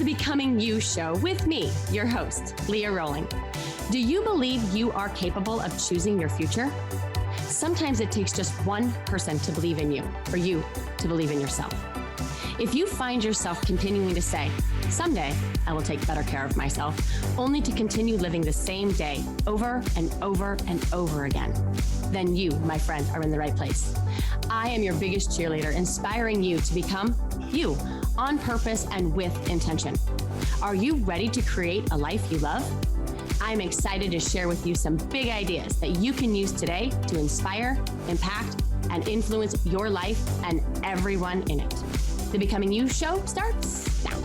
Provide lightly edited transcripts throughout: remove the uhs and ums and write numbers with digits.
the Becoming You show with me, your host, Leah Rowling. Do you believe you are capable of choosing your future? Sometimes it takes just one person to believe in you, or you to believe in yourself. If you find yourself continuing to say, someday I will take better care of myself, only to continue living the same day over and over and over again, then you, my friend, are in the right place. I am your biggest cheerleader, inspiring you to become you on purpose and with intention. Are you ready to create a life you love? I'm excited to share with you some big ideas that you can use today to inspire, impact, and influence your life and everyone in it. The Becoming You show starts now.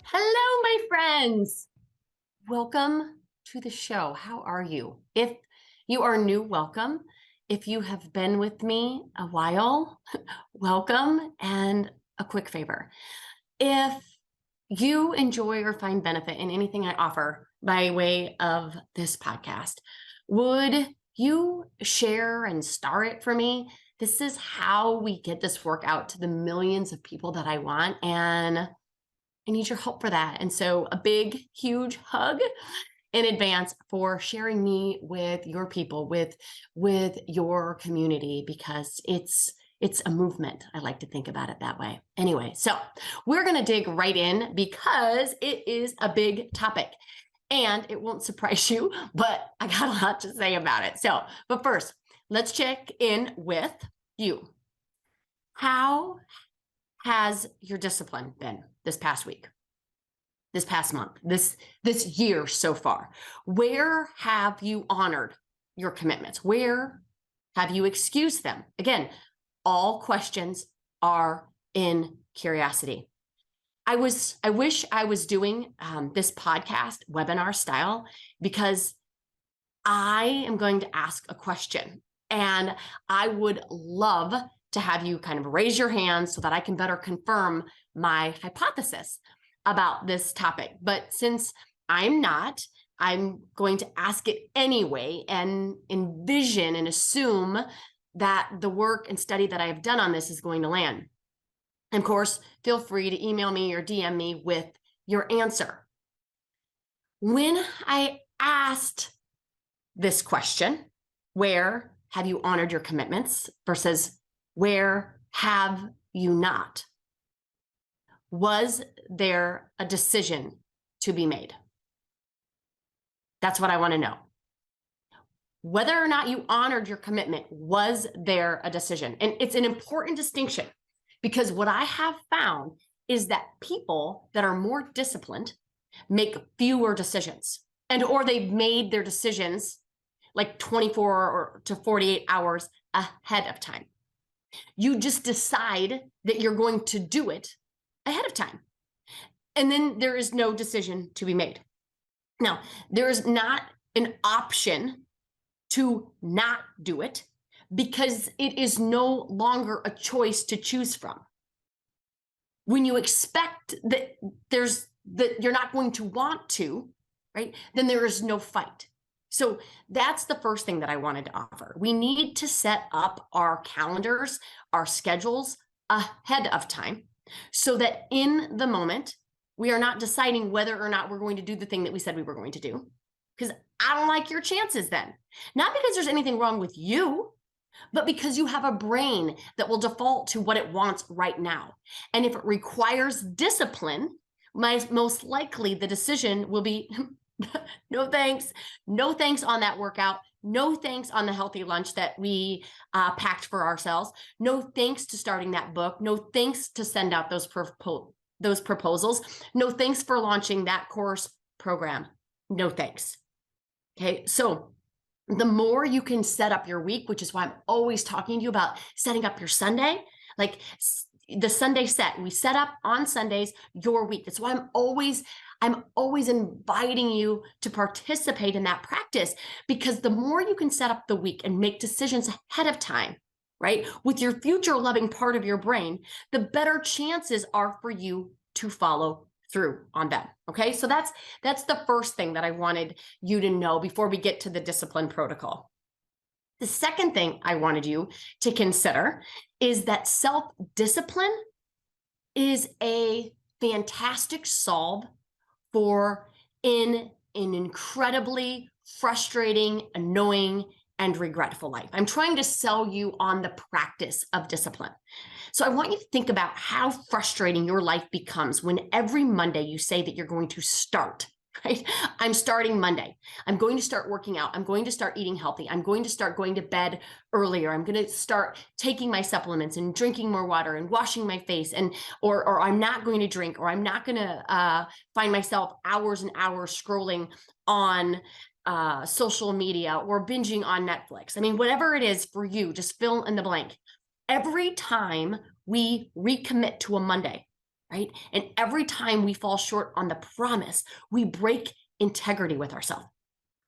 Hello, my friends. Welcome to the show. How are you? If you are new, welcome. If you have been with me a while, welcome. And a quick favor. If you enjoy or find benefit in anything I offer by way of this podcast, would you share and star it for me? This is how we get this work out to the millions of people that I want, and I need your help for that. And so a big, huge hug in advance for sharing me with your people, with your community, because it's a movement. I like to think about it that way. Anyway, so we're going to dig right in because it is a big topic. And it won't surprise you, but I got a lot to say about it. But first, let's check in with you. How has your discipline been this past week, this past month, this year so far? Where have you honored your commitments? Where have you excused them? Again, all questions are in curiosity. I wish I was doing this podcast webinar style, because I am going to ask a question, and I would love to have you kind of raise your hand so that I can better confirm my hypothesis about this topic. But since I'm not, I'm going to ask it anyway and envision and assume that the work and study that I have done on this is going to land. And of course, feel free to email me or DM me with your answer. When I asked this question, where have you honored your commitments versus where have you not? Was there a decision to be made? That's what I want to know. Whether or not you honored your commitment, was there a decision? And it's an important distinction, because what I have found is that people that are more disciplined make fewer decisions, or they've made their decisions like 24 to 48 hours ahead of time. You just decide that you're going to do it ahead of time. And then there is no decision to be made. Now, there is not an option to not do it, because it is no longer a choice to choose from. When you expect that you're not going to want to, right, then there is no fight. So that's the first thing that I wanted to offer. We need to set up our calendars, our schedules ahead of time, so that in the moment, we are not deciding whether or not we're going to do the thing that we said we were going to do, because I don't like your chances then. Not because there's anything wrong with you, but because you have a brain that will default to what it wants right now. And if it requires discipline, most likely the decision will be, no thanks. No thanks on that workout. No thanks on the healthy lunch that we packed for ourselves. No thanks to starting that book. No thanks to send out those proposals. No thanks for launching that course program. No thanks. Okay, so the more you can set up your week, which is why I'm always talking to you about setting up your Sunday, like the Sunday set. We set up on Sundays your week. That's why I'm always inviting you to participate in that practice, because the more you can set up the week and make decisions ahead of time, right, with your future loving part of your brain, the better chances are for you to follow through on them. Okay, so that's the first thing that I wanted you to know before we get to the discipline protocol. The second thing I wanted you to consider is that self-discipline is a fantastic solve for an incredibly frustrating, annoying, and regretful life. I'm trying to sell you on the practice of discipline. So I want you to think about how frustrating your life becomes when every Monday you say that you're going to start, right? I'm starting Monday. I'm going to start working out. I'm going to start eating healthy. I'm going to start going to bed earlier. I'm going to start taking my supplements and drinking more water and washing my face, and or I'm not going to drink, or I'm not going to find myself hours and hours scrolling on social media or binging on Netflix. I mean, whatever it is for you, just fill in the blank. Every time we recommit to a Monday, right? And every time we fall short on the promise, we break integrity with ourselves,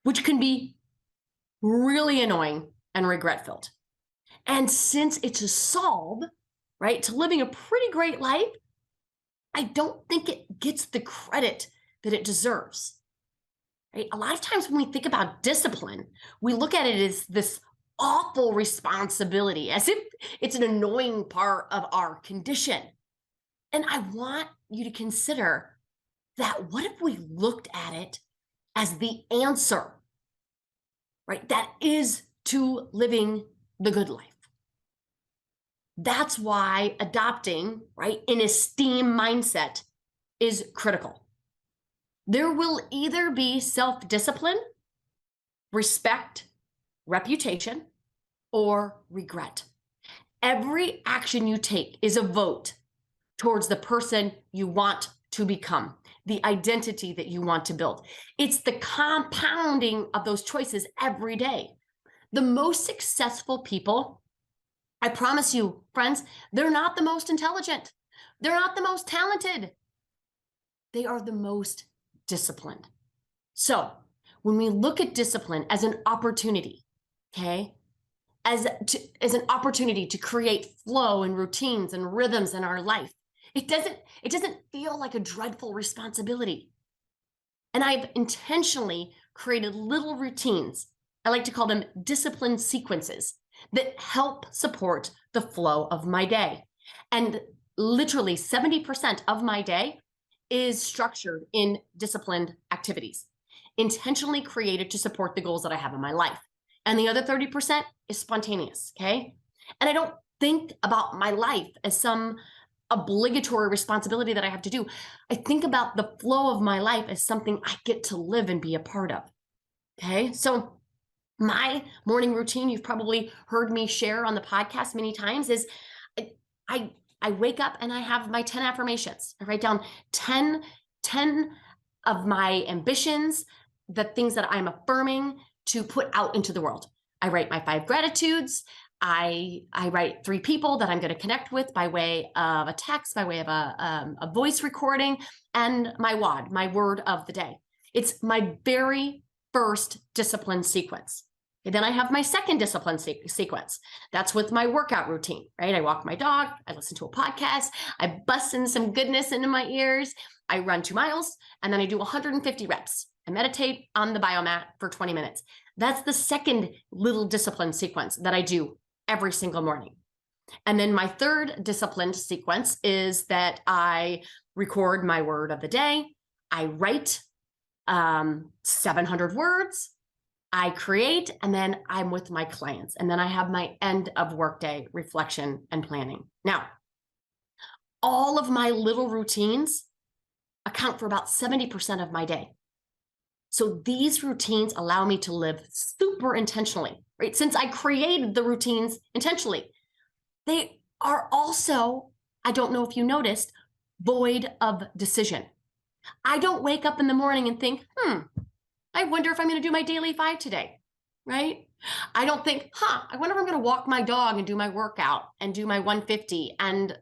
which can be really annoying and regret-filled. And since it's a solve, right, to living a pretty great life, I don't think it gets the credit that it deserves. Right? A lot of times when we think about discipline, we look at it as this awful responsibility, as if it's an annoying part of our condition. And I want you to consider that what if we looked at it as the answer, right? That is to living the good life. That's why adopting, right, an esteem mindset is critical. There will either be self-discipline, respect, reputation, or regret. Every action you take is a vote towards the person you want to become, the identity that you want to build. It's the compounding of those choices every day. The most successful people, I promise you, friends, they're not the most intelligent. They're not the most talented. They are the most disciplined. So when we look at discipline as an opportunity, okay, as an opportunity to create flow and routines and rhythms in our life, it doesn't feel like a dreadful responsibility. And I've intentionally created little routines. I like to call them discipline sequences that help support the flow of my day. And literally 70% of my day is structured in disciplined activities, intentionally created to support the goals that I have in my life. And the other 30% is spontaneous, okay? And I don't think about my life as some obligatory responsibility that I have to do. I think about the flow of my life as something I get to live and be a part of, okay? So my morning routine, you've probably heard me share on the podcast many times, is I wake up and I have my 10 affirmations. I write down 10 of my ambitions, the things that I'm affirming to put out into the world. I write my 5 gratitudes. I write 3 people that I'm going to connect with by way of a text, by way of a voice recording, and my WOD, my word of the day. It's my very first discipline sequence. And then I have my second discipline sequence. That's with my workout routine, right? I walk my dog, I listen to a podcast, I bust in some goodness into my ears, I run 2 miles, and then I do 150 reps. I meditate on the biomat for 20 minutes. That's the second little discipline sequence that I do every single morning. And then my third disciplined sequence is that I record my word of the day. I write 700 words. I create, and then I'm with my clients. And then I have my end of workday reflection and planning. Now, all of my little routines account for about 70% of my day. So these routines allow me to live super intentionally, right? Since I created the routines intentionally, they are also, I don't know if you noticed, void of decision. I don't wake up in the morning and think, I wonder if I'm going to do my daily 5 today, right? I don't think, I wonder if I'm going to walk my dog and do my workout and do my 150 and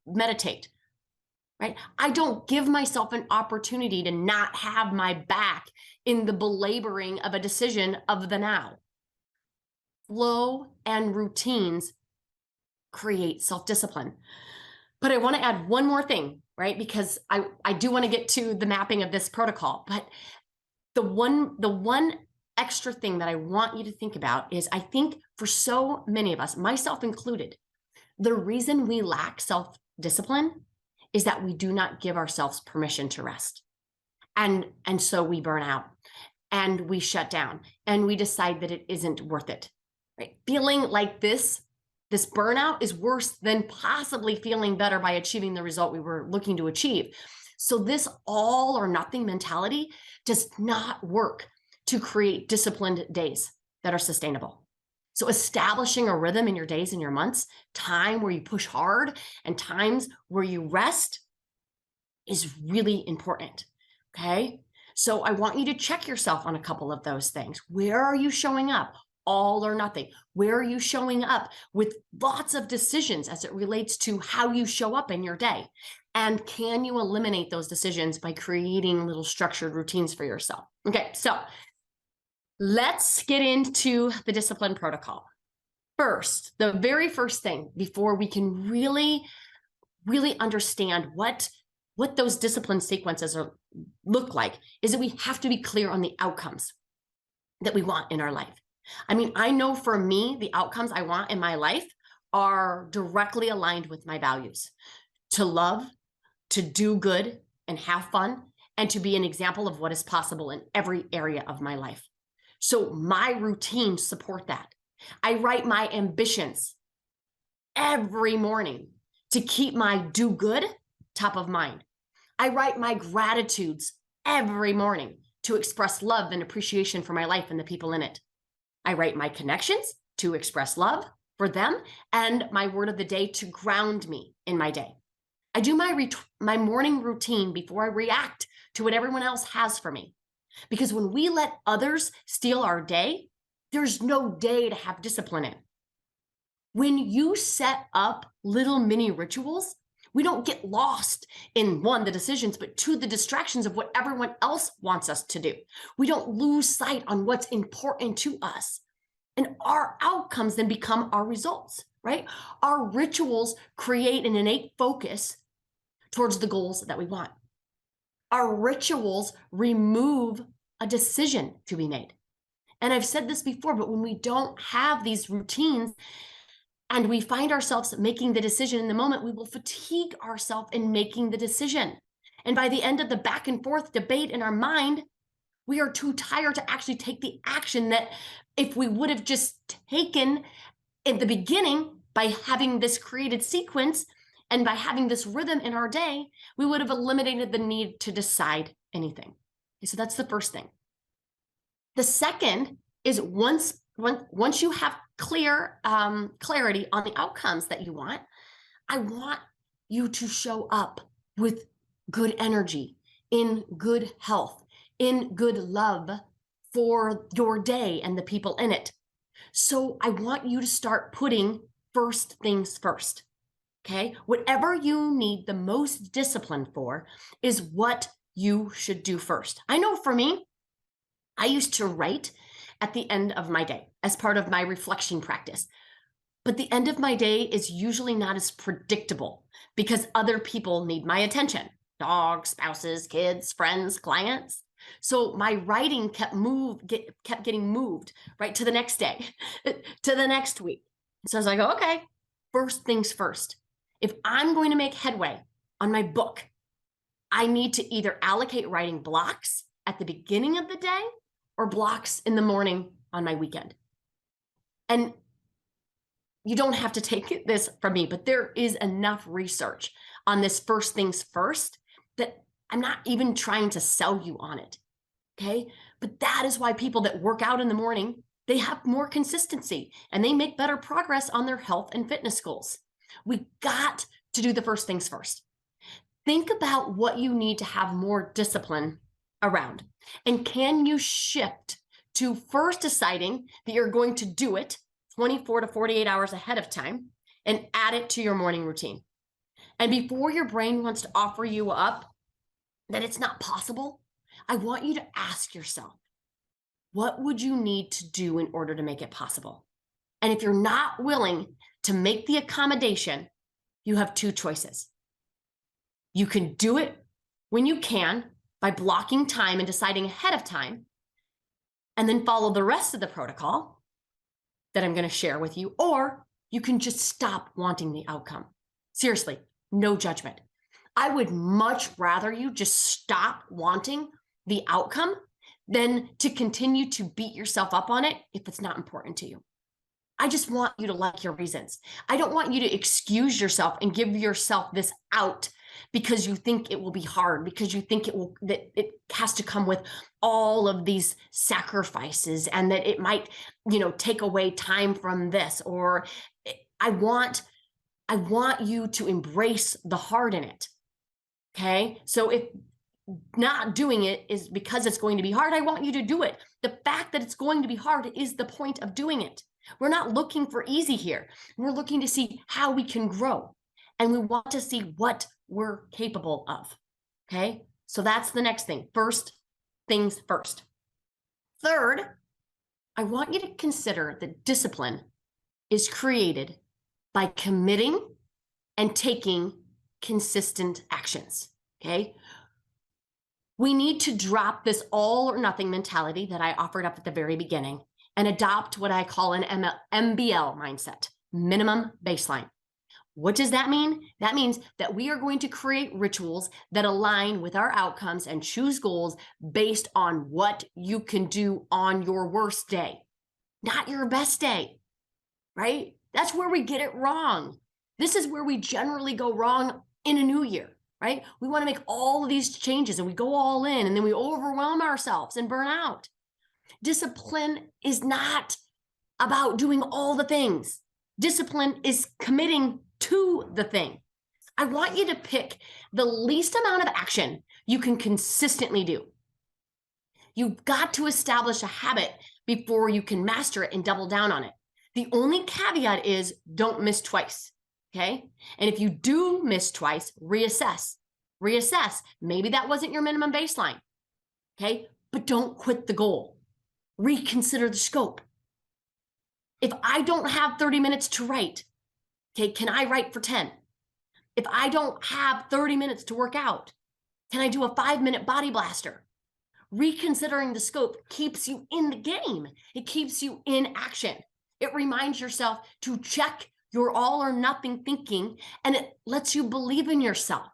meditate, right? I don't give myself an opportunity to not have my back in the belaboring of a decision of the now. Flow and routines create self-discipline. But I want to add one more thing, right? Because I do want to get to the mapping of this protocol, but the one extra thing that I want you to think about is I think for so many of us, myself included, the reason we lack self-discipline is that we do not give ourselves permission to rest. And so we burn out and we shut down and we decide that it isn't worth it. Right? Feeling like this burnout is worse than possibly feeling better by achieving the result we were looking to achieve. So this all or nothing mentality does not work to create disciplined days that are sustainable. So establishing a rhythm in your days and your months, time where you push hard and times where you rest is really important. Okay. So I want you to check yourself on a couple of those things. Where are you showing up? All or nothing. Where are you showing up with lots of decisions as it relates to how you show up in your day? And can you eliminate those decisions by creating little structured routines for yourself? Okay, so let's get into the discipline protocol. First, the very first thing before we can really understand what those discipline sequences look like is that we have to be clear on the outcomes that we want in our life. I mean, I know for me, the outcomes I want in my life are directly aligned with my values: to love, to do good and have fun, and to be an example of what is possible in every area of my life. So my routines support that. I write my ambitions every morning to keep my do good top of mind. I write my gratitudes every morning to express love and appreciation for my life and the people in it. I write my connections to express love for them and my word of the day to ground me in my day. I do my morning routine before I react to what everyone else has for me. Because when we let others steal our day, there's no day to have discipline in. When you set up little mini rituals, we don't get lost in one, the decisions, but two, the distractions of what everyone else wants us to do. We don't lose sight on what's important to us. And our outcomes then become our results, right? Our rituals create an innate focus towards the goals that we want. Our rituals remove a decision to be made. And I've said this before, but when we don't have these routines, and we find ourselves making the decision in the moment, we will fatigue ourselves in making the decision. And by the end of the back and forth debate in our mind, we are too tired to actually take the action that if we would have just taken in the beginning by having this created sequence and by having this rhythm in our day, we would have eliminated the need to decide anything. Okay, so that's the first thing. The second is once you have clarity on the outcomes that you want, I want you to show up with good energy, in good health, in good love for your day and the people in it. So I want you to start putting first things first. Okay? Whatever you need the most discipline for is what you should do first. I know for me, I used to write at the end of my day as part of my reflection practice. But the end of my day is usually not as predictable because other people need my attention: dogs, spouses, kids, friends, clients. So my writing kept getting moved right to the next day, to the next week. So I was like, okay, first things first. If I'm going to make headway on my book, I need to either allocate writing blocks at the beginning of the day or blocks in the morning on my weekend. And you don't have to take this from me, but there is enough research on this first things first that I'm not even trying to sell you on it. Okay. But that is why people that work out in the morning, they have more consistency and they make better progress on their health and fitness goals. We got to do the first things first. Think about what you need to have more discipline around. And can you shift to first deciding that you're going to do it 24 to 48 hours ahead of time and add it to your morning routine? And before your brain wants to offer you up that it's not possible, I want you to ask yourself, what would you need to do in order to make it possible? And if you're not willing to make the accommodation, you have two choices. You can do it when you can by blocking time and deciding ahead of time and then follow the rest of the protocol that I'm going to share with you, or you can just stop wanting the outcome. Seriously, no judgment. I would much rather you just stop wanting the outcome than to continue to beat yourself up on it if it's not important to you. I just want you to like your reasons. I don't want you to excuse yourself and give yourself this out because you think it will be hard, because you think that it has to come with all of these sacrifices and that it might, take away time from this, or I want you to embrace the hard in it. Okay. So if not doing it is because it's going to be hard, I want you to do it. The fact that it's going to be hard is the point of doing it. We're not looking for easy here. We're looking to see how we can grow, and we want to see what we're capable of. Okay. So that's the next thing. First things first. Third, I want you to consider that discipline is created by committing and taking consistent actions. Okay. We need to drop this all or nothing mentality that I offered up at the very beginning and adopt what I call an MBL mindset, minimum baseline. What does that mean? That means that we are going to create rituals that align with our outcomes and choose goals based on what you can do on your worst day, not your best day, right? That's where we get it wrong. This is where we generally go wrong in a new year, right? We want to make all of these changes and we go all in, and then we overwhelm ourselves and burn out. Discipline is not about doing all the things. Discipline is committing to the thing. I want you to pick the least amount of action you can consistently do. You've got to establish a habit before you can master it and double down on it. The only caveat is don't miss twice, okay? And if you do miss twice, reassess. Reassess. Maybe that wasn't your minimum baseline, okay? But don't quit the goal. Reconsider the scope. If I don't have 30 minutes to write, okay, can I write for 10? If I don't have 30 minutes to work out, can I do a 5-minute body blaster? Reconsidering the scope keeps you in the game. It keeps you in action. It reminds yourself to check your all or nothing thinking, and it lets you believe in yourself.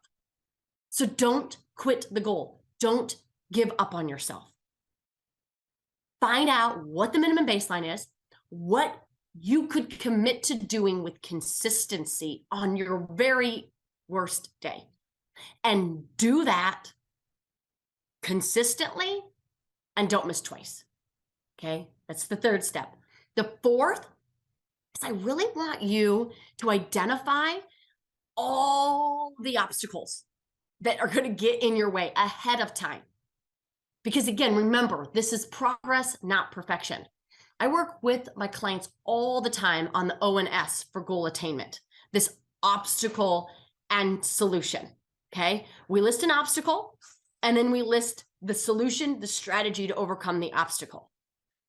So don't quit the goal. Don't give up on yourself. Find out what the minimum baseline is, what you could commit to doing with consistency on your very worst day, and do that consistently and don't miss twice. Okay, that's the third step. The fourth is I really want you to identify all the obstacles that are going to get in your way ahead of time. Because again, remember, this is progress, not perfection. I work with my clients all the time on the O and S for goal attainment, this obstacle and solution. Okay, we list an obstacle and then we list the solution, the strategy to overcome the obstacle.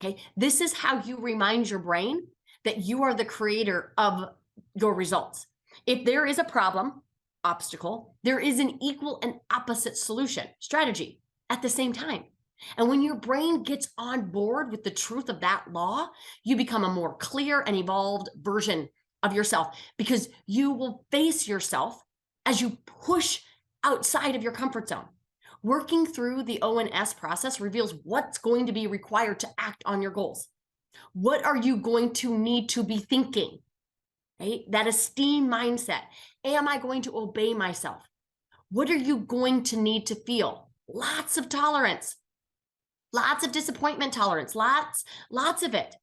Okay, this is how you remind your brain that you are the creator of your results. If there is a problem, obstacle, there is an equal and opposite solution, strategy at the same time. And when your brain gets on board with the truth of that law, you become a more clear and evolved version of yourself, because you will face yourself as you push outside of your comfort zone. Working through the O and S process reveals what's going to be required to act on your goals. What are you going to need to be thinking? Right? That esteem mindset. Am I going to obey myself? What are you going to need to feel? Lots of tolerance. Lots of disappointment tolerance, lots of it.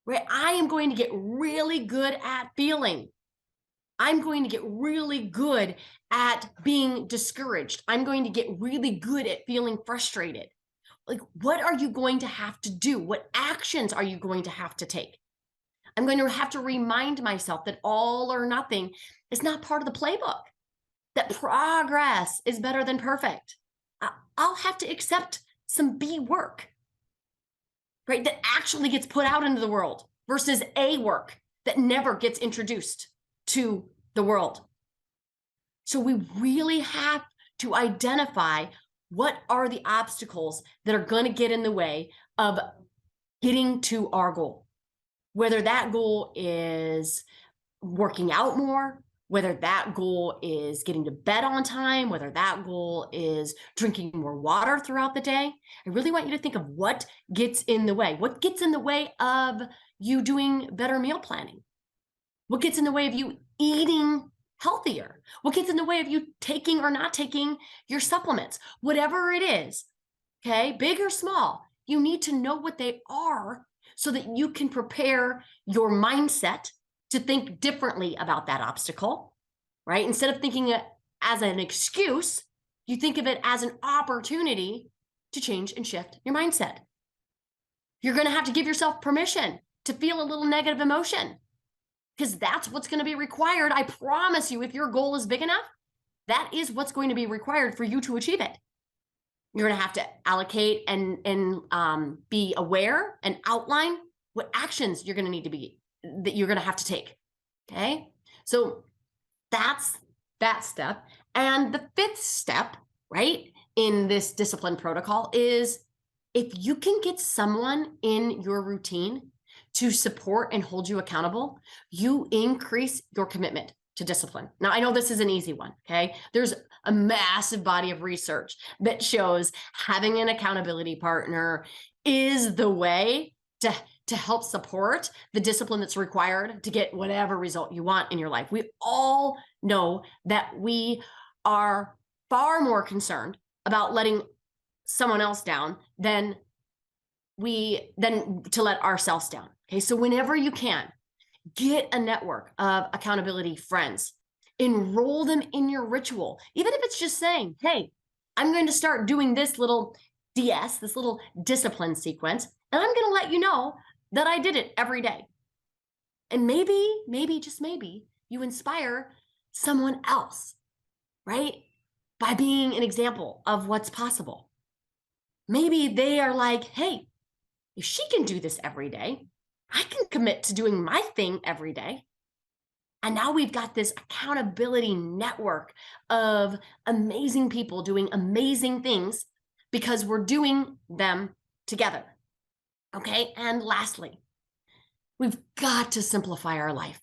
Right? I am going to get really good at feeling. I'm going to get really good at being discouraged. I'm going to get really good at feeling frustrated. Like, what are you going to have to do? What actions are you going to have to take? I'm going to have to remind myself that all or nothing is not part of the playbook, that progress is better than perfect. I'll have to accept some B work, right? That actually gets put out into the world versus A work that never gets introduced to the world. So we really have to identify What are the obstacles that are going to get in the way of getting to our goal? Whether that goal is working out more, whether that goal is getting to bed on time, whether that goal is drinking more water throughout the day. I really want you to think of what gets in the way. What gets in the way of you doing better meal planning? What gets in the way of you eating healthier? What gets in the way of you taking or not taking your supplements? Whatever it is, okay, big or small, you need to know what they are so that you can prepare your mindset to think differently about that obstacle, right? Instead of thinking it as an excuse, you think of it as an opportunity to change and shift your mindset. You're going to have to give yourself permission to feel a little negative emotion because that's what's going to be required. I promise you, if your goal is big enough, that is what's going to be required for you to achieve it. You're going to have to allocate and be aware and outline what actions you're going to need to be, that you're going to have to take. Okay. So that's that step. And the fifth step, right, in this discipline protocol is if you can get someone in your routine to support and hold you accountable, you increase your commitment to discipline. Now, I know this is an easy one, okay? There's a massive body of research that shows having an accountability partner is the way to help support the discipline that's required to get whatever result you want in your life. We all know that we are far more concerned about letting someone else down than to let ourselves down. Okay, so whenever you can, get a network of accountability friends, enroll them in your ritual, even if it's just saying, hey, I'm going to start doing this little DS, this little discipline sequence, and I'm going to let you know that I did it every day. And maybe, just maybe, you inspire someone else, right? By being an example of what's possible. Maybe they are like, hey, if she can do this every day, I can commit to doing my thing every day. And now we've got this accountability network of amazing people doing amazing things because we're doing them together. Okay. And lastly, we've got to simplify our life.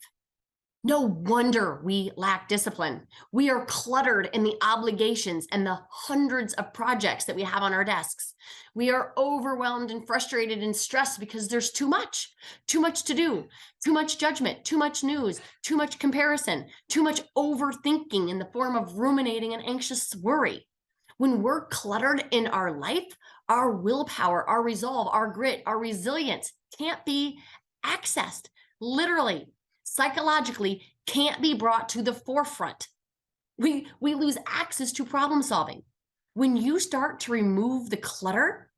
No wonder we lack discipline. We are cluttered in the obligations and the hundreds of projects that we have on our desks. We are overwhelmed and frustrated and stressed because there's too much to do, too much judgment, too much news, too much comparison, too much overthinking in the form of ruminating and anxious worry. When we're cluttered in our life, our willpower, our resolve, our grit, our resilience can't be accessed. Literally, psychologically, can't be brought to the forefront. We lose access to problem solving. When you start to remove the clutter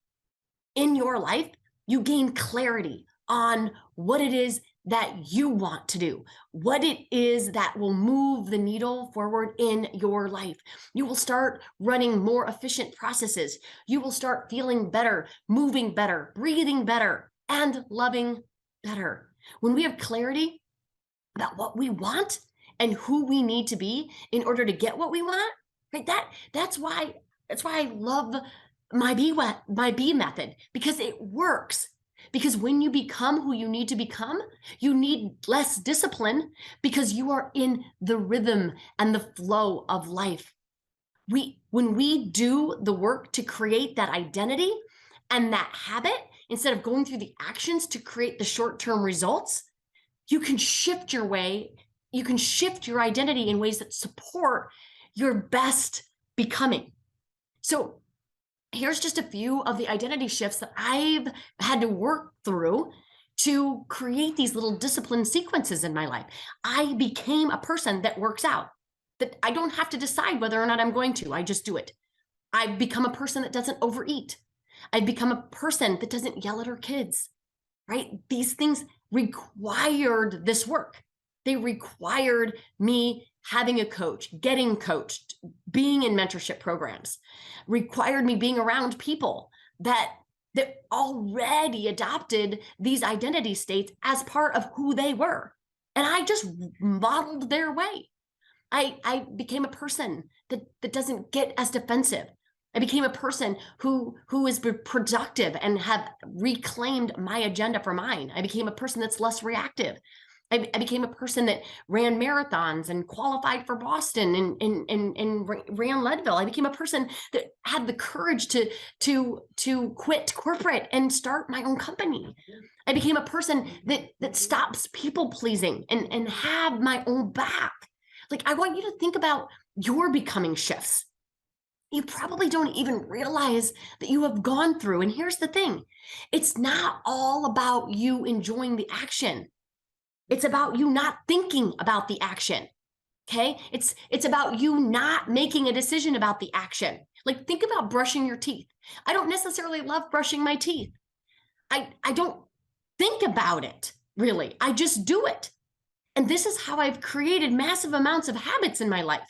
in your life, you gain clarity on what it is that you want to do, what it is that will move the needle forward in your life. You will start running more efficient processes. You will start feeling better, moving better, breathing better, and loving better. When we have clarity about what we want and who we need to be in order to get what we want, right? That's why I love my B method, because it works. Because when you become who you need to become, you need less discipline because you are in the rhythm and the flow of life. When we do the work to create that identity and that habit, instead of going through the actions to create the short-term results, you can shift your identity in ways that support your best becoming. So here's just a few of the identity shifts that I've had to work through to create these little discipline sequences in my life. I became a person that works out, that I don't have to decide whether or not I'm going to, I just do it. I've become a person that doesn't overeat. I've become a person that doesn't yell at her kids, right? These things required this work. They required me having a coach, getting coached, being in mentorship programs, required me being around people that already adopted these identity states as part of who they were. And I just modeled their way. I became a person that doesn't get as defensive. I became a person who is productive and have reclaimed my agenda for mine. I became a person that's less reactive. I became a person that ran marathons and qualified for Boston and ran Leadville. I became a person that had the courage to quit corporate and start my own company. I became a person that stops people pleasing and have my own back. Like, I want you to think about your becoming shifts. You probably don't even realize that you have gone through. And here's the thing. It's not all about you enjoying the action. It's about you not thinking about the action. Okay. It's about you not making a decision about the action. Like, think about brushing your teeth. I don't necessarily love brushing my teeth. I don't think about it, really. I just do it. And this is how I've created massive amounts of habits in my life.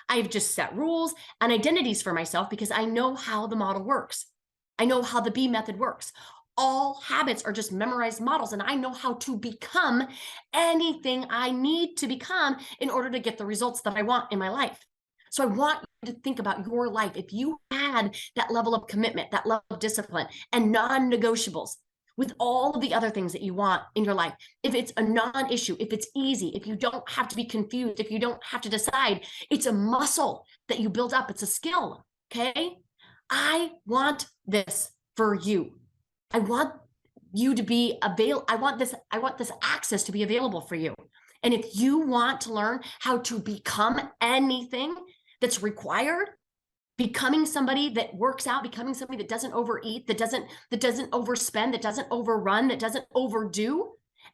I've just set rules and identities for myself because I know how the model works. I know how the B method works. All habits are just memorized models, and I know how to become anything I need to become in order to get the results that I want in my life. So I want you to think about your life. If you had that level of commitment, that level of discipline and non-negotiables with all of the other things that you want in your life, if it's a non-issue, if it's easy, if you don't have to be confused, if you don't have to decide, it's a muscle that you build up. It's a skill, okay? I want this for you. I want you to be available. I want this access to be available for you. And if you want to learn how to become anything that's required, becoming somebody that works out, becoming somebody that doesn't overeat, that doesn't overspend, that doesn't overrun, that doesn't overdo,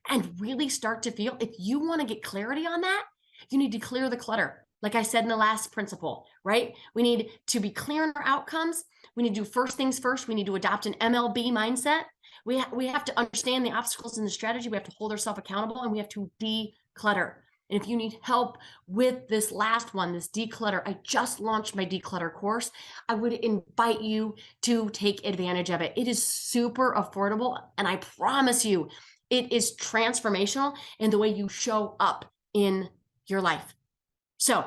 and really start to feel, if you want to get clarity on that, you need to clear the clutter. Like I said in the last principle, right? We need to be clear on our outcomes. We need to do first things first. We need to adopt an MLB mindset. We have to understand the obstacles and the strategy. We have to hold ourselves accountable, and we have to declutter. And if you need help with this last one, this declutter, I just launched my declutter course. I would invite you to take advantage of it. It is super affordable, and I promise you, it is transformational in the way you show up in your life. So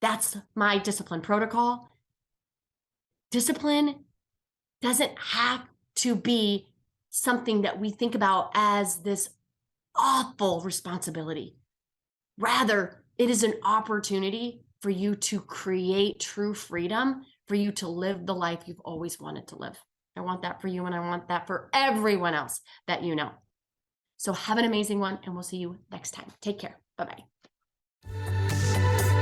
that's my discipline protocol. Discipline doesn't have to be something that we think about as this awful responsibility. Rather, it is an opportunity for you to create true freedom, for you to live the life you've always wanted to live. I want that for you, and I want that for everyone else that you know. So have an amazing one, and we'll see you next time. Take care. Bye-bye.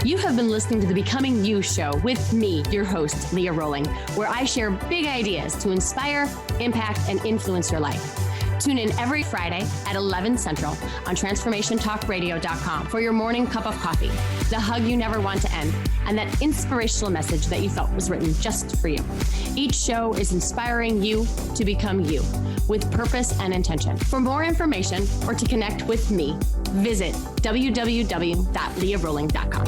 You have been listening to the Becoming You show with me, your host, Leah Rolling, where I share big ideas to inspire, impact, and influence your life. Tune in every Friday at 11 Central on transformationtalkradio.com for your morning cup of coffee, the hug you never want to end, and that inspirational message that you felt was written just for you. Each show is inspiring you to become you with purpose and intention. For more information or to connect with me, visit www.leahrolling.com.